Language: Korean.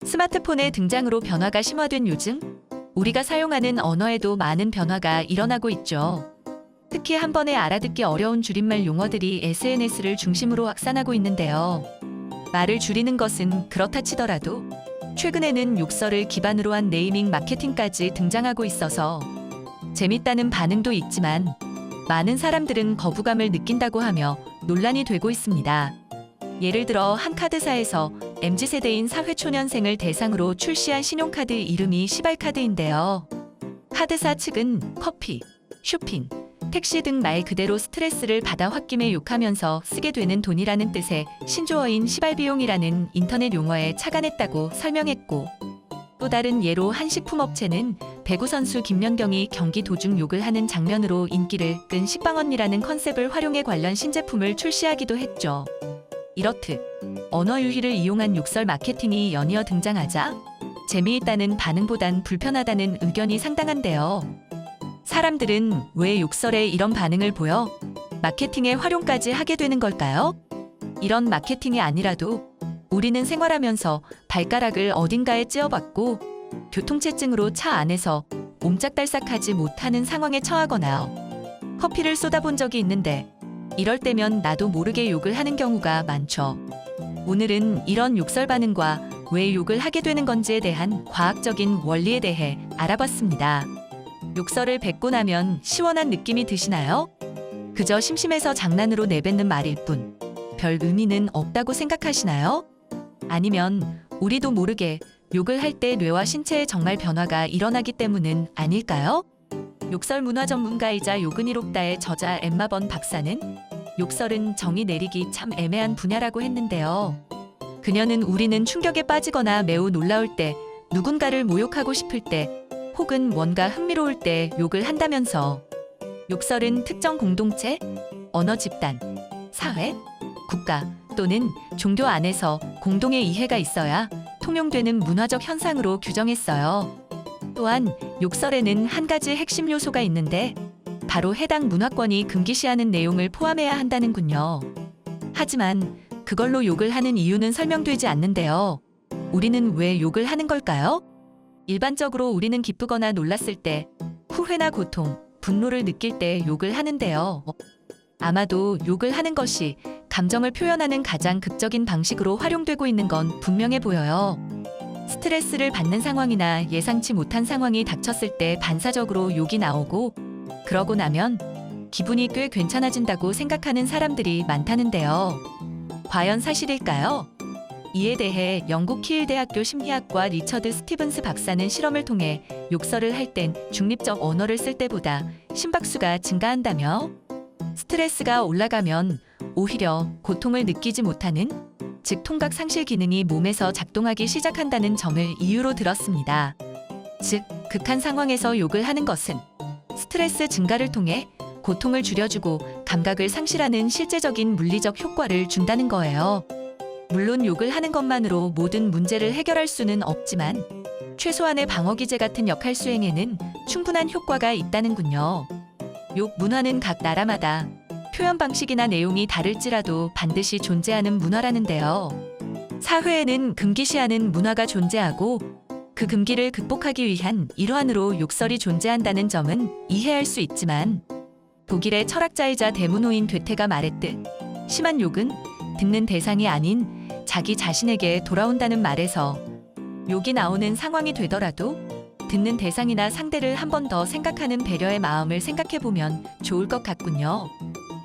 스마트폰의 등장으로 변화가 심화된 요즘, 우리가 사용하는 언어에도 많은 변화가 일어나고 있죠. 특히 한 번에 알아듣기 어려운 줄임말 용어들이 SNS를 중심으로 확산하고 있는데요. 말을 줄이는 것은 그렇다 치더라도 최근에는 욕설을 기반으로 한 네이밍 마케팅까지 등장하고 있어서 재밌다는 반응도 있지만 많은 사람들은 거부감을 느낀다고 하며 논란이 되고 있습니다. 예를 들어 한 카드사에서 MZ세대인 사회초년생을 대상으로 출시한 신용카드 이름이 시발카드인데요. 카드사 측은 커피, 쇼핑, 택시 등 말 그대로 스트레스를 받아 홧김에 욕하면서 쓰게 되는 돈이라는 뜻의 신조어인 시발비용이라는 인터넷 용어에 착안했다고 설명했고, 또 다른 예로 한 식품업체는 배구 선수 김연경이 경기 도중 욕을 하는 장면으로 인기를 끈 식빵언니라는 컨셉을 활용해 관련 신제품을 출시하기도 했죠. 이렇듯 언어 유희를 이용한 욕설 마케팅이 연이어 등장하자 재미있다는 반응보단 불편하다는 의견이 상당한데요. 사람들은 왜 욕설에 이런 반응을 보여 마케팅에 활용까지 하게 되는 걸까요? 이런 마케팅이 아니라도 우리는 생활하면서 발가락을 어딘가에 찧어박고 교통체증으로 차 안에서 옴짝달싹하지 못하는 상황에 처하거나 커피를 쏟아본 적이 있는데 이럴 때면 나도 모르게 욕을 하는 경우가 많죠. 오늘은 이런 욕설 반응과 왜 욕을 하게 되는 건지에 대한 과학적인 원리에 대해 알아봤습니다. 욕설을 뱉고 나면 시원한 느낌이 드시나요? 그저 심심해서 장난으로 내뱉는 말일 뿐 별 의미는 없다고 생각하시나요? 아니면 우리도 모르게 욕을 할 때 뇌와 신체에 정말 변화가 일어나기 때문은 아닐까요? 욕설 문화 전문가이자 욕은 이롭다의 저자 엠마 번 박사는 욕설은 정의 내리기 참 애매한 분야라고 했는데요. 그녀는 우리는 충격에 빠지거나 매우 놀라울 때, 누군가를 모욕하고 싶을 때, 혹은 뭔가 흥미로울 때 욕을 한다면서 욕설은 특정 공동체, 언어 집단, 사회, 국가 또는 종교 안에서 공동의 이해가 있어야 통용되는 문화적 현상으로 규정했어요. 또한 욕설에는 한 가지 핵심 요소가 있는데 바로 해당 문화권이 금기시하는 내용을 포함해야 한다는군요. 하지만 그걸로 욕을 하는 이유는 설명되지 않는데요. 우리는 왜 욕을 하는 걸까요? 일반적으로 우리는 기쁘거나 놀랐을 때, 후회나 고통, 분노를 느낄 때 욕을 하는데요. 아마도 욕을 하는 것이 감정을 표현하는 가장 극적인 방식으로 활용되고 있는 건 분명해 보여요. 스트레스를 받는 상황이나 예상치 못한 상황이 닥쳤을 때 반사적으로 욕이 나오고, 그러고 나면 기분이 꽤 괜찮아진다고 생각하는 사람들이 많다는데요. 과연 사실일까요? 이에 대해 영국 키일 대학교 심리학과 리처드 스티븐스 박사는 실험을 통해 욕설을 할 땐 중립적 언어를 쓸 때보다 심박수가 증가한다며, 스트레스가 올라가면 오히려 고통을 느끼지 못하는, 즉 통각 상실 기능이 몸에서 작동하기 시작한다는 점을 이유로 들었습니다. 즉, 극한 상황에서 욕을 하는 것은 스트레스 증가를 통해 고통을 줄여주고 감각을 상실하는 실제적인 물리적 효과를 준다는 거예요. 물론 욕을 하는 것만으로 모든 문제를 해결할 수는 없지만 최소한의 방어기제 같은 역할 수행에는 충분한 효과가 있다는군요. 욕 문화는 각 나라마다 표현 방식이나 내용이 다를지라도 반드시 존재하는 문화라는데요. 사회에는 금기시하는 문화가 존재하고 그 금기를 극복하기 위한 일환으로 욕설이 존재한다는 점은 이해할 수 있지만, 독일의 철학자이자 대문호인 괴테가 말했듯 심한 욕은 듣는 대상이 아닌 자기 자신에게 돌아온다는 말에서 욕이 나오는 상황이 되더라도 듣는 대상이나 상대를 한 번 더 생각하는 배려의 마음을 생각해보면 좋을 것 같군요.